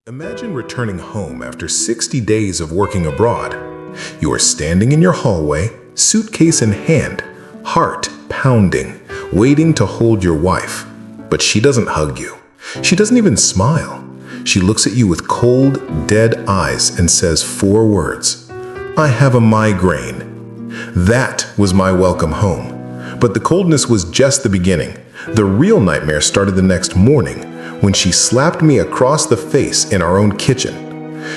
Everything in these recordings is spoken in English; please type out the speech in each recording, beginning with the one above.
Imagine returning home after 60 days of working abroad. You are standing in your hallway, suitcase in hand, heart pounding, waiting to hold your wife. But she doesn't hug you. She doesn't even smile. She looks at you with cold, dead eyes and says 4 words. "I have a migraine." That was my welcome home. But the coldness was just the beginning. The real nightmare started the next morning, when she slapped me across the face in our own kitchen.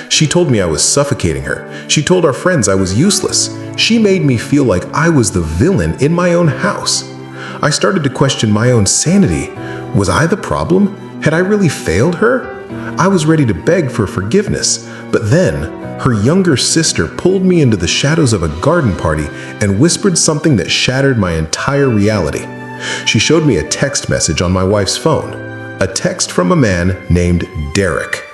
She told me I was suffocating her. She told our friends I was useless. She made me feel like I was the villain in my own house. I started to question my own sanity. Was I the problem? Had I really failed her? I was ready to beg for forgiveness, but then her younger sister pulled me into the shadows of a garden party and whispered something that shattered my entire reality. She showed me a text message on my wife's phone. A text from a man named Derek.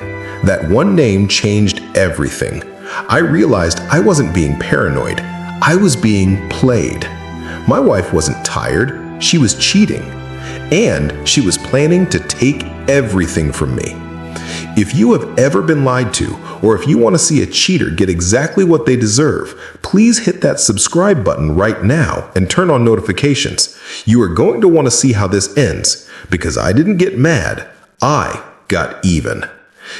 That one name changed everything. I realized I wasn't being paranoid. I was being played. My wife wasn't tired. She was cheating. And she was planning to take everything from me. If you have ever been lied to, or if you want to see a cheater get exactly what they deserve, please hit that subscribe button right now and turn on notifications. You are going to want to see how this ends, because I didn't get mad, I got even.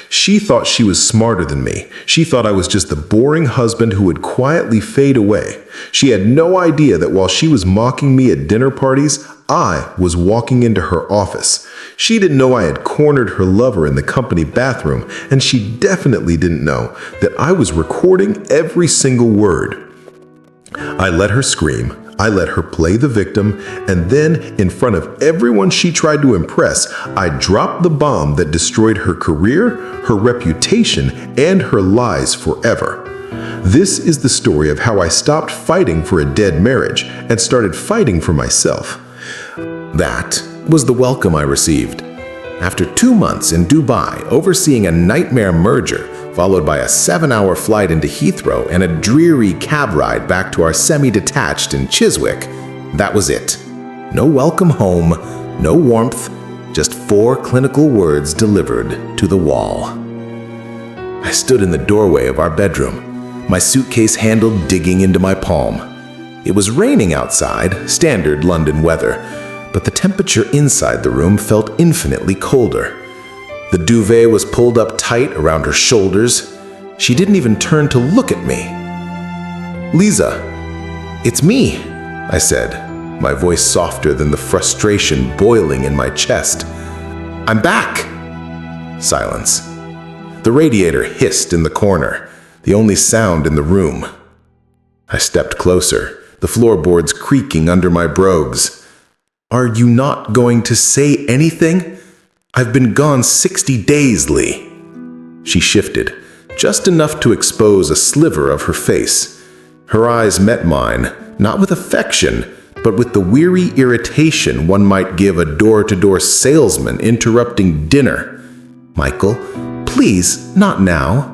She thought she was smarter than me. She thought I was just the boring husband who would quietly fade away. She had no idea that while she was mocking me at dinner parties, I was walking into her office. She didn't know I had cornered her lover in the company bathroom, and she definitely didn't know that I was recording every single word. I let her scream. I let her play the victim, and then, in front of everyone she tried to impress, I dropped the bomb that destroyed her career, her reputation, and her lies forever. This is the story of how I stopped fighting for a dead marriage and started fighting for myself. That was the welcome I received. After 2 months in Dubai, overseeing a nightmare merger, followed by a 7-hour flight into Heathrow and a dreary cab ride back to our semi-detached in Chiswick, that was it. No welcome home, no warmth, just 4 clinical words delivered to the wall. I stood in the doorway of our bedroom, my suitcase handle digging into my palm. It was raining outside, standard London weather, but the temperature inside the room felt infinitely colder. The duvet was pulled up tight around her shoulders. She didn't even turn to look at me. "Lisa, it's me," I said, my voice softer than the frustration boiling in my chest. "I'm back." Silence. The radiator hissed in the corner, the only sound in the room. I stepped closer, the floorboards creaking under my brogues. "Are you not going to say anything? I've been gone 60 days, Lee." She shifted, just enough to expose a sliver of her face. Her eyes met mine, not with affection, but with the weary irritation one might give a door-to-door salesman interrupting dinner. "Michael, please, not now."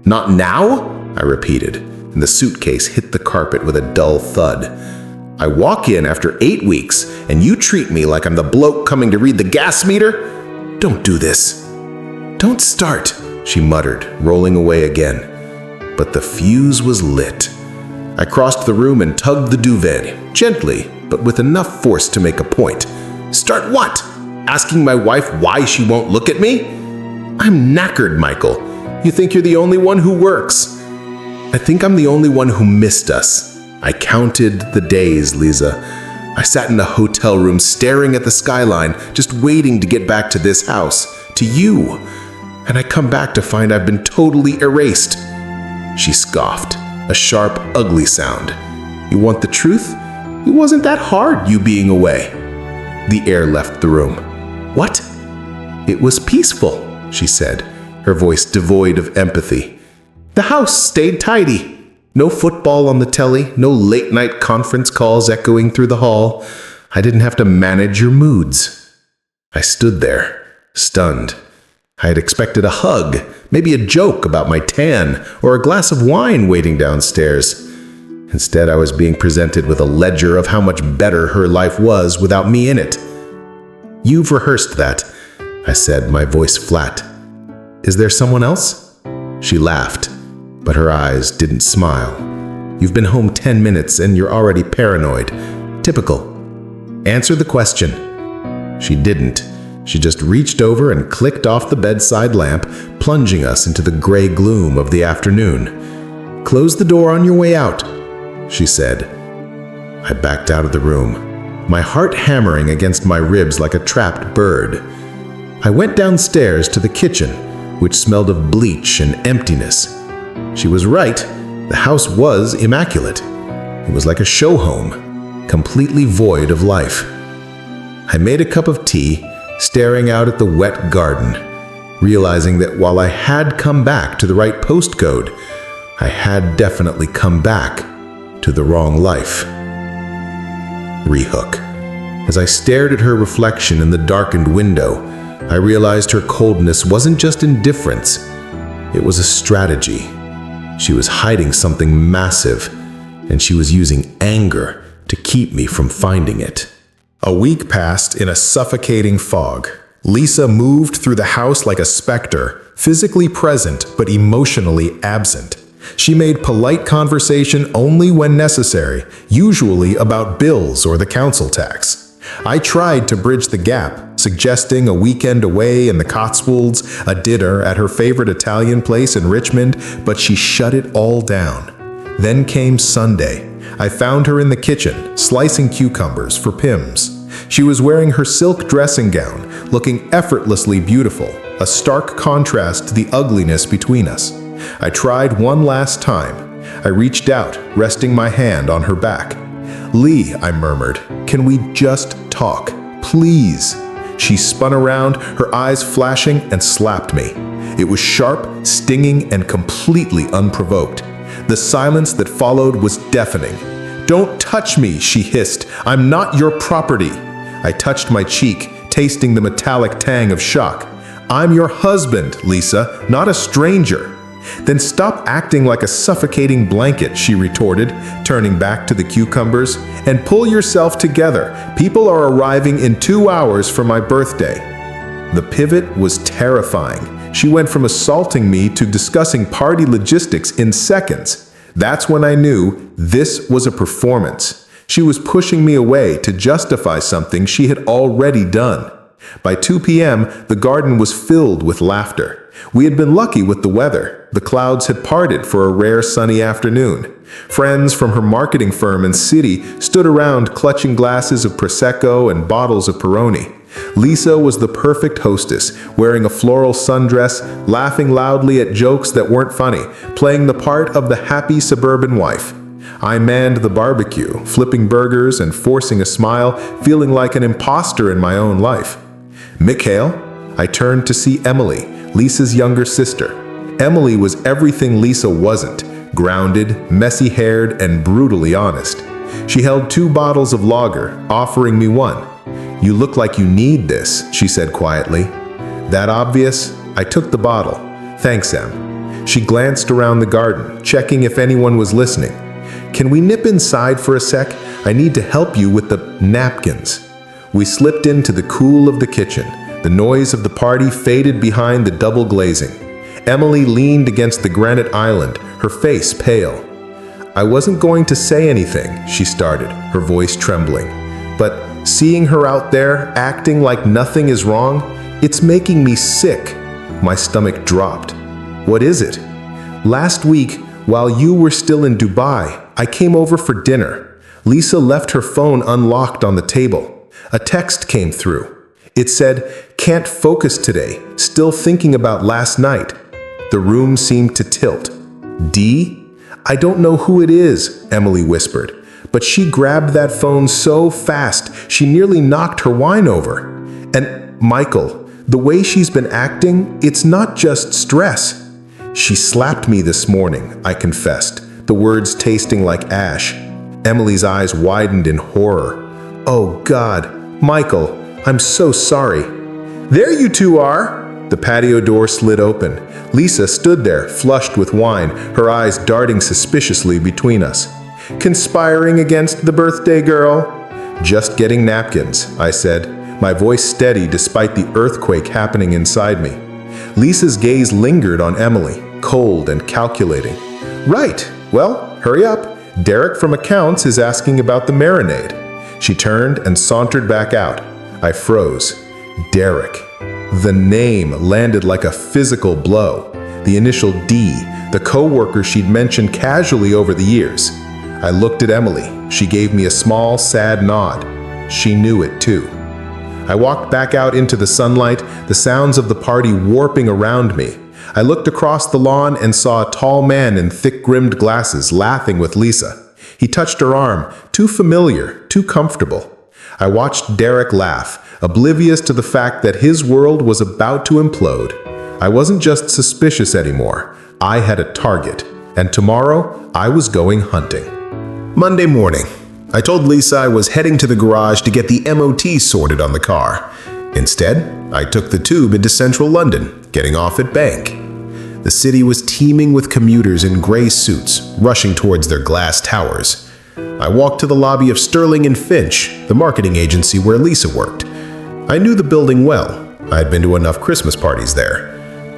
"Not now?" I repeated, and the suitcase hit the carpet with a dull thud. "I walk in after 8 weeks, and you treat me like I'm the bloke coming to read the gas meter? Don't do this." "Don't start," she muttered, rolling away again. But the fuse was lit. I crossed the room and tugged the duvet, gently, but with enough force to make a point. "Start what? Asking my wife why she won't look at me? I'm knackered, Michael. You think you're the only one who works. I think I'm the only one who missed us. I counted the days, Lisa. I sat in a hotel room staring at the skyline, just waiting to get back to this house, to you. And I come back to find I've been totally erased." She scoffed, a sharp, ugly sound. "You want the truth? It wasn't that hard, you being away." The air left the room. "What?" "It was peaceful," she said, her voice devoid of empathy. "The house stayed tidy. No football on the telly, no late-night conference calls echoing through the hall. I didn't have to manage your moods." I stood there, stunned. I had expected a hug, maybe a joke about my tan, or a glass of wine waiting downstairs. Instead, I was being presented with a ledger of how much better her life was without me in it. "You've rehearsed that," I said, my voice flat. Is there someone else? She laughed, but her eyes didn't smile. You've been home 10 minutes and you're already paranoid. Typical. Answer the question. She didn't. She just reached over and clicked off the bedside lamp, plunging us into the gray gloom of the afternoon. Close the door on your way out, she said. I backed out of the room, my heart hammering against my ribs like a trapped bird. I went downstairs to the kitchen, which smelled of bleach and emptiness. She was right. The house was immaculate. It was like a show home, completely void of life. I made a cup of tea, staring out at the wet garden, realizing that while I had come back to the right postcode, I had definitely come back to the wrong life. Rehook. As I stared at her reflection in the darkened window, I realized her coldness wasn't just indifference, it was a strategy. She was hiding something massive, and she was using anger to keep me from finding it. A week passed in a suffocating fog. Lisa moved through the house like a specter, physically present but emotionally absent. She made polite conversation only when necessary, usually about bills or the council tax. I tried to bridge the gap, suggesting a weekend away in the Cotswolds, a dinner at her favorite Italian place in Richmond, but she shut it all down. Then came Sunday. I found her in the kitchen, slicing cucumbers for Pims. She was wearing her silk dressing gown, looking effortlessly beautiful, a stark contrast to the ugliness between us. I tried one last time. I reached out, resting my hand on her back. "Lee," I murmured, "can we just talk? Please." She spun around, her eyes flashing, and slapped me. It was sharp, stinging, and completely unprovoked. The silence that followed was deafening. "Don't touch me," she hissed. "I'm not your property." I touched my cheek, tasting the metallic tang of shock. "I'm your husband, Lisa, not a stranger." "Then stop acting like a suffocating blanket," she retorted, turning back to the cucumbers, "and pull yourself together. People are arriving in 2 hours for my birthday." The pivot was terrifying. She went from assaulting me to discussing party logistics in seconds. That's when I knew this was a performance. She was pushing me away to justify something she had already done. By 2 p.m., the garden was filled with laughter. We had been lucky with the weather. The clouds had parted for a rare sunny afternoon. Friends from her marketing firm and city stood around clutching glasses of Prosecco and bottles of Peroni. Lisa was the perfect hostess, wearing a floral sundress, laughing loudly at jokes that weren't funny, playing the part of the happy suburban wife. I manned the barbecue, flipping burgers and forcing a smile, feeling like an imposter in my own life. "Mikhail?" I turned to see Emily, Lisa's younger sister. Emily was everything Lisa wasn't, grounded, messy-haired, and brutally honest. She held 2 bottles of lager, offering me one. "You look like you need this," she said quietly. "That obvious?" I took the bottle. "Thanks, Em." She glanced around the garden, checking if anyone was listening. "Can we nip inside for a sec? I need to help you with the napkins." We slipped into the cool of the kitchen. The noise of the party faded behind the double glazing. Emily leaned against the granite island, her face pale. "I wasn't going to say anything," she started, her voice trembling. "But seeing her out there, acting like nothing is wrong, it's making me sick." My stomach dropped. "What is it?" "Last week, while you were still in Dubai, I came over for dinner. Lisa left her phone unlocked on the table. A text came through. It said, 'Can't focus today, still thinking about last night.'" The room seemed to tilt. "D? I don't know who it is," Emily whispered, but she grabbed that phone so fast she nearly knocked her wine over. "And Michael, the way she's been acting, it's not just stress." "She slapped me this morning," I confessed, the words tasting like ash. Emily's eyes widened in horror. "Oh God, Michael, I'm so sorry." "There you two are!" The patio door slid open. Lisa stood there, flushed with wine, her eyes darting suspiciously between us. "Conspiring against the birthday girl?" "Just getting napkins," I said, my voice steady despite the earthquake happening inside me. Lisa's gaze lingered on Emily, cold and calculating. Right, well, hurry up. Derek from accounts is asking about the marinade. She turned and sauntered back out. I froze. Derek. The name landed like a physical blow. The initial D, the co-worker she'd mentioned casually over the years. I looked at Emily. She gave me a small, sad nod. She knew it too. I walked back out into the sunlight, the sounds of the party warping around me. I looked across the lawn and saw a tall man in thick-rimmed glasses laughing with Lisa. He touched her arm, too familiar, too comfortable. I watched Derek laugh, oblivious to the fact that his world was about to implode. I wasn't just suspicious anymore. I had a target, and tomorrow I was going hunting. Monday morning, I told Lisa I was heading to the garage to get the MOT sorted on the car. Instead, I took the tube into central London, getting off at Bank. The city was teeming with commuters in gray suits, rushing towards their glass towers. I walked to the lobby of Sterling and Finch, the marketing agency where Lisa worked. I knew the building well. I had been to enough Christmas parties there.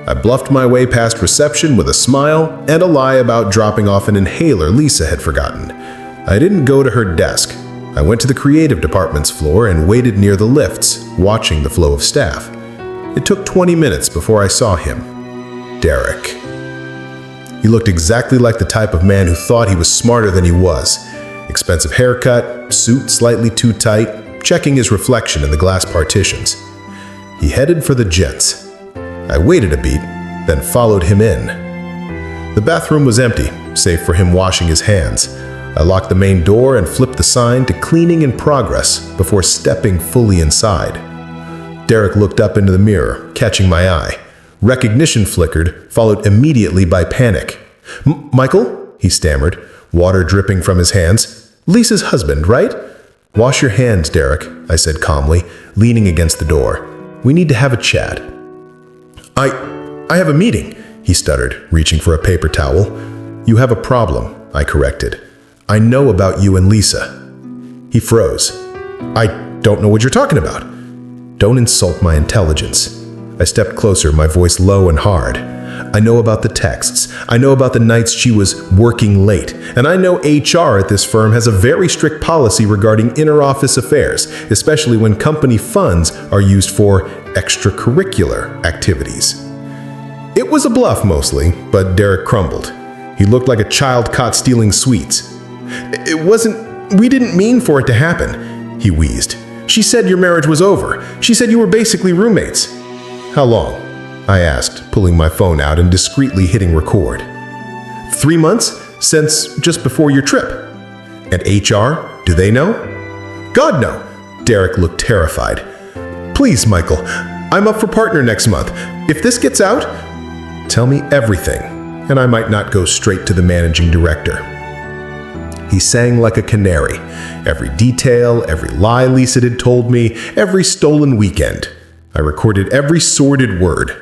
I bluffed my way past reception with a smile and a lie about dropping off an inhaler Lisa had forgotten. I didn't go to her desk. I went to the creative department's floor and waited near the lifts, watching the flow of staff. It took 20 minutes before I saw him. Derek. He looked exactly like the type of man who thought he was smarter than he was. Expensive haircut, suit slightly too tight, checking his reflection in the glass partitions. He headed for the gents. I waited a beat, then followed him in. The bathroom was empty, save for him washing his hands. I locked the main door and flipped the sign to cleaning in progress before stepping fully inside. Derek looked up into the mirror, catching my eye. Recognition flickered, followed immediately by panic. Michael? He stammered, water dripping from his hands. Lisa's husband, right? Wash your hands, Derek, I said calmly, leaning against the door. We need to have a chat. I have a meeting, he stuttered, reaching for a paper towel. You have a problem, I corrected. I know about you and Lisa. He froze. I don't know what you're talking about. Don't insult my intelligence. I stepped closer, my voice low and hard. I know about the texts. I know about the nights she was working late. And I know HR at this firm has a very strict policy regarding inter-office affairs, especially when company funds are used for extracurricular activities. It was a bluff mostly, but Derek crumbled. He looked like a child caught stealing sweets. We didn't mean for it to happen, he wheezed. She said your marriage was over. She said you were basically roommates. How long? I asked, pulling my phone out and discreetly hitting record. 3 months? Since just before your trip. And HR? Do they know? God, no. Derek looked terrified. Please, Michael. I'm up for partner next month. If this gets out, tell me everything, and I might not go straight to the managing director. He sang like a canary. Every detail, every lie Lisa had told me, every stolen weekend. I recorded every sordid word.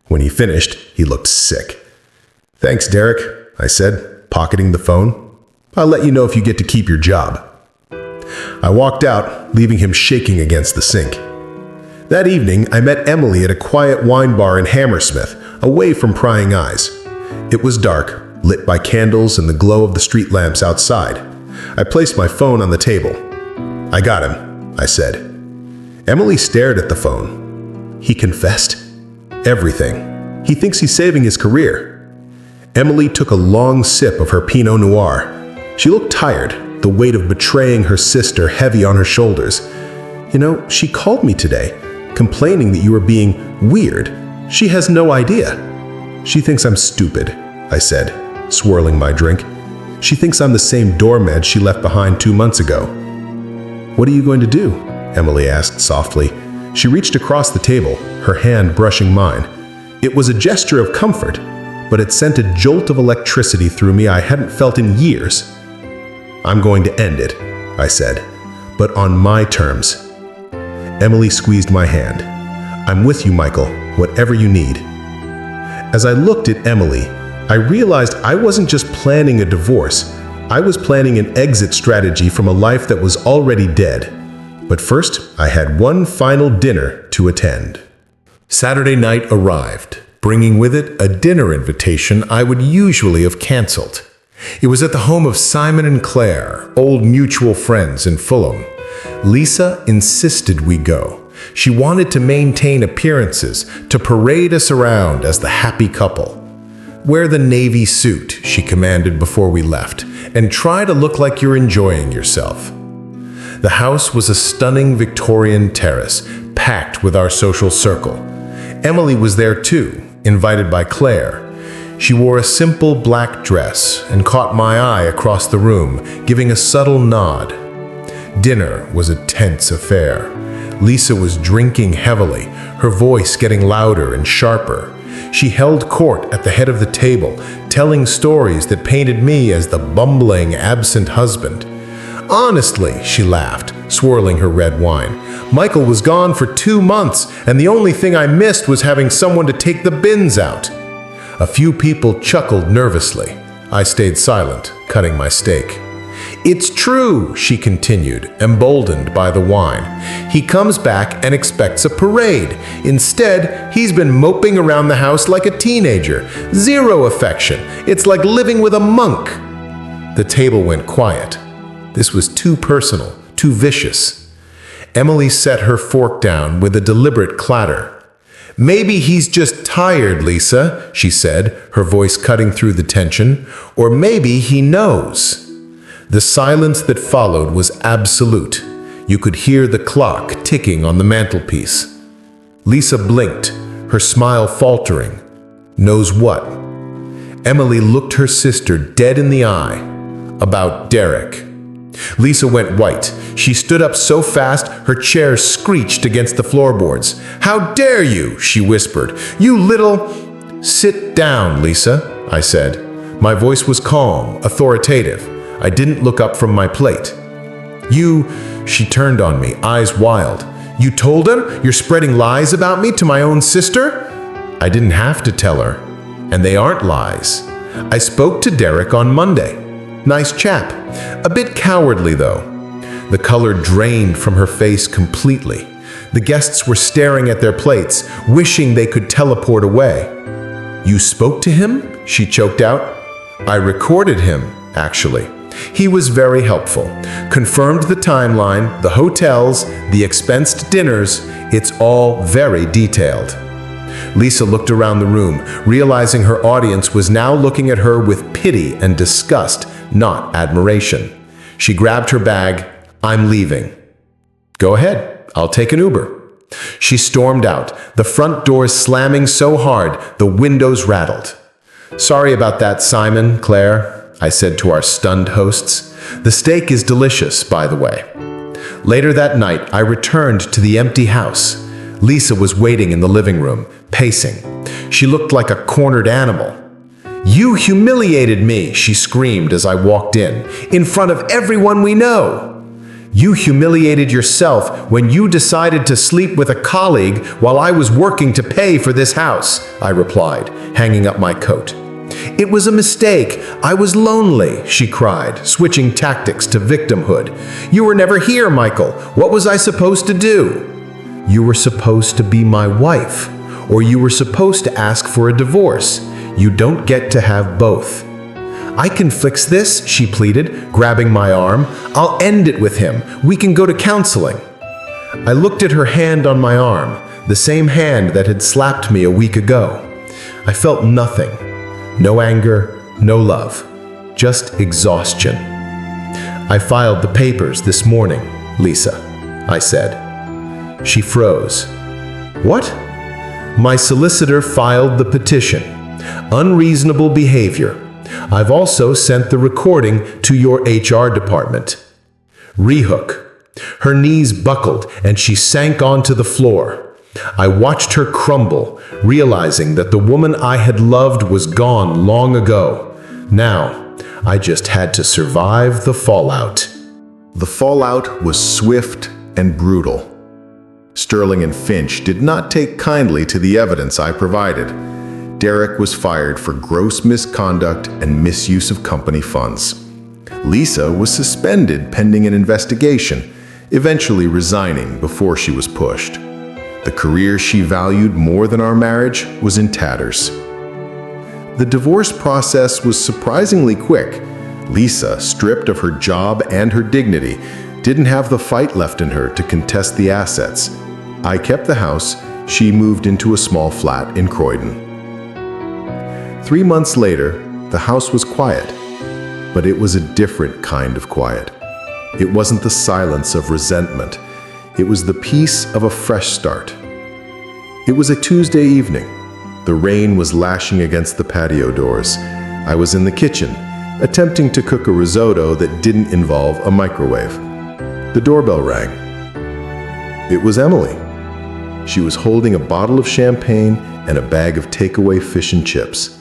When he finished, he looked sick. Thanks, Derek, I said, pocketing the phone. I'll let you know if you get to keep your job. I walked out, leaving him shaking against the sink. That evening, I met Emily at a quiet wine bar in Hammersmith, away from prying eyes. It was dark, lit by candles and the glow of the street lamps outside. I placed my phone on the table. I got him, I said. Emily stared at the phone. He confessed. Everything. He thinks he's saving his career. Emily took a long sip of her Pinot Noir. She looked tired, the weight of betraying her sister heavy on her shoulders. You know, she called me today, complaining that you were being weird. She has no idea. She thinks I'm stupid, I said, swirling my drink. She thinks I'm the same doormat she left behind 2 months ago. What are you going to do? Emily asked softly. She reached across the table, her hand brushing mine. It was a gesture of comfort, but it sent a jolt of electricity through me I hadn't felt in years. I'm going to end it, I said, but on my terms. Emily squeezed my hand. I'm with you, Michael, whatever you need. As I looked at Emily, I realized I wasn't just planning a divorce. I was planning an exit strategy from a life that was already dead. But first, I had one final dinner to attend. Saturday night arrived. bringing with it a dinner invitation I would usually have canceled. It was at the home of Simon and Claire, old mutual friends in Fulham. Lisa insisted we go. She wanted to maintain appearances, to parade us around as the happy couple. "Wear the navy suit," she commanded before we left, "and try to look like you're enjoying yourself." The house was a stunning Victorian terrace, packed with our social circle. Emily was there too, invited by Claire. She wore a simple black dress and caught my eye across the room, giving a subtle nod. Dinner was a tense affair. Lisa was drinking heavily, her voice getting louder and sharper. She held court at the head of the table, telling stories that painted me as the bumbling, absent husband. "Honestly," she laughed, swirling her red wine, "Michael was gone for 2 months, and the only thing I missed was having someone to take the bins out." A few people chuckled nervously. I stayed silent, cutting my steak. "It's true," she continued, emboldened by the wine. "He comes back and expects a parade. Instead, he's been moping around the house like a teenager. Zero affection. It's like living with a monk." The table went quiet. This was too personal, too vicious. Emily set her fork down with a deliberate clatter. "Maybe he's just tired, Lisa," she said, her voice cutting through the tension. "Or maybe he knows." The silence that followed was absolute. You could hear the clock ticking on the mantelpiece. Lisa blinked, her smile faltering. "Knows what?" Emily looked her sister dead in the eye. "About Derek." Lisa went white. She stood up so fast, her chair screeched against the floorboards. "How dare you?" she whispered. "You little—" "Sit down, Lisa," I said. My voice was calm, authoritative. I didn't look up from my plate. "You—" She turned on me, eyes wild. "You told him you're spreading lies about me to my own sister?" I didn't have to tell her. And they aren't lies. I spoke to Derek on Monday. Nice chap. A bit cowardly, though. The color drained from her face completely. The guests were staring at their plates, wishing they could teleport away. "You spoke to him?" she choked out. "I recorded him, actually. He was very helpful. Confirmed the timeline, the hotels, the expensed dinners. It's all very detailed." Lisa looked around the room, realizing her audience was now looking at her with pity and disgust, not admiration. She grabbed her bag. "I'm leaving." "Go ahead. I'll take an Uber." She stormed out, the front doors slamming so hard the windows rattled. "Sorry about that, Simon, Claire," I said to our stunned hosts. "The steak is delicious, by the way." Later that night, I returned to the empty house. Lisa was waiting in the living room, pacing. She looked like a cornered animal. "You humiliated me," she screamed as I walked in front of everyone we know. "You humiliated yourself when you decided to sleep with a colleague while I was working to pay for this house," I replied, hanging up my coat. "It was a mistake. I was lonely," she cried, switching tactics to victimhood. "You were never here, Michael. What was I supposed to do?" "You were supposed to be my wife, or you were supposed to ask for a divorce. You don't get to have both." "I can fix this," she pleaded, grabbing my arm. "I'll end it with him. We can go to counseling." I looked at her hand on my arm, the same hand that had slapped me a week ago. I felt nothing. No anger, no love, just exhaustion. "I filed the papers this morning, Lisa," I said. She froze. "What?" "My solicitor filed the petition. Unreasonable behavior. I've also sent the recording to your HR department." Rehook. Her knees buckled and she sank onto the floor. I watched her crumble, realizing that the woman I had loved was gone long ago. Now, I just had to survive the fallout. The fallout was swift and brutal. Sterling and Finch did not take kindly to the evidence I provided. Derek was fired for gross misconduct and misuse of company funds. Lisa was suspended pending an investigation, eventually resigning before she was pushed. The career she valued more than our marriage was in tatters. The divorce process was surprisingly quick. Lisa, stripped of her job and her dignity, didn't have the fight left in her to contest the assets. I kept the house. She moved into a small flat in Croydon. 3 months later, the house was quiet, but it was a different kind of quiet. It wasn't the silence of resentment. It was the peace of a fresh start. It was a Tuesday evening. The rain was lashing against the patio doors. I was in the kitchen, attempting to cook a risotto that didn't involve a microwave. The doorbell rang. It was Emily. She was holding a bottle of champagne and a bag of takeaway fish and chips.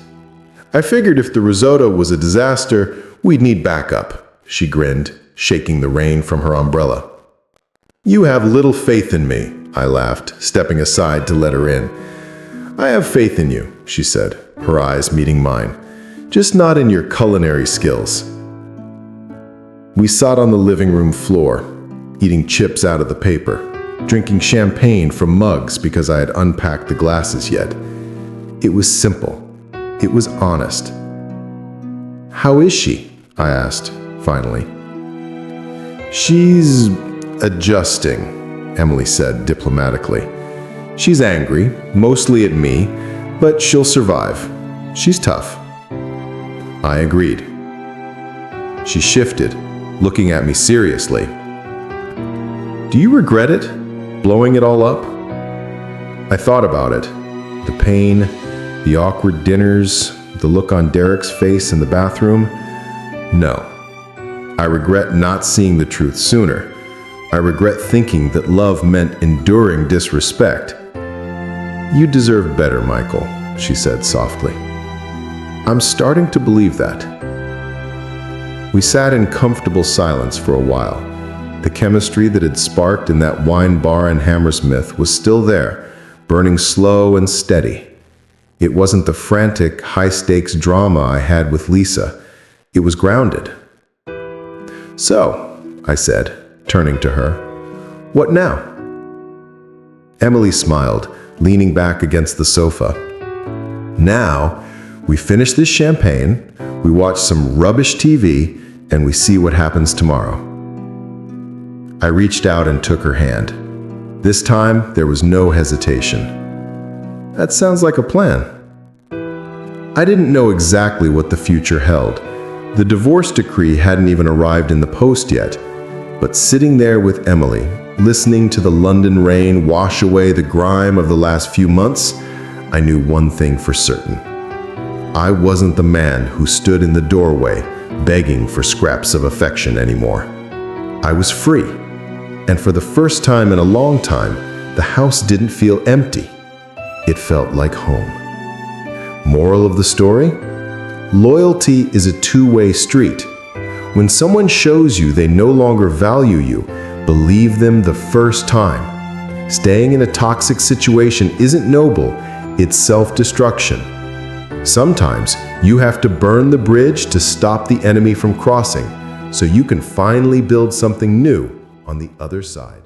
I figured if the risotto was a disaster, we'd need backup, she grinned, shaking the rain from her umbrella. You have little faith in me, I laughed, stepping aside to let her in. I have faith in you, she said, her eyes meeting mine, just not in your culinary skills. We sat on the living room floor, eating chips out of the paper, drinking champagne from mugs because I had unpacked the glasses yet. It was simple. It was honest. How is she? I asked, finally. She's adjusting, Emily said diplomatically. She's angry, mostly at me, but she'll survive. She's tough. I agreed. She shifted, looking at me seriously. Do you regret it? Blowing it all up? I thought about it. The pain, the awkward dinners, the look on Derek's face in the bathroom. No. I regret not seeing the truth sooner. I regret thinking that love meant enduring disrespect. You deserve better, Michael, she said softly. I'm starting to believe that. We sat in comfortable silence for a while. The chemistry that had sparked in that wine bar in Hammersmith was still there, burning slow and steady. It wasn't the frantic, high-stakes drama I had with Lisa. It was grounded. So, I said, turning to her, what now? Emily smiled, leaning back against the sofa. Now, we finish this champagne, we watch some rubbish TV, and we see what happens tomorrow. I reached out and took her hand. This time, there was no hesitation. That sounds like a plan. I didn't know exactly what the future held. The divorce decree hadn't even arrived in the post yet, but sitting there with Emily, listening to the London rain wash away the grime of the last few months, I knew one thing for certain. I wasn't the man who stood in the doorway begging for scraps of affection anymore. I was free, and for the first time in a long time, the house didn't feel empty. It felt like home. Moral of the story? Loyalty is a two-way street. When someone shows you they no longer value you, believe them the first time. Staying in a toxic situation isn't noble, it's self-destruction. Sometimes you have to burn the bridge to stop the enemy from crossing, so you can finally build something new on the other side.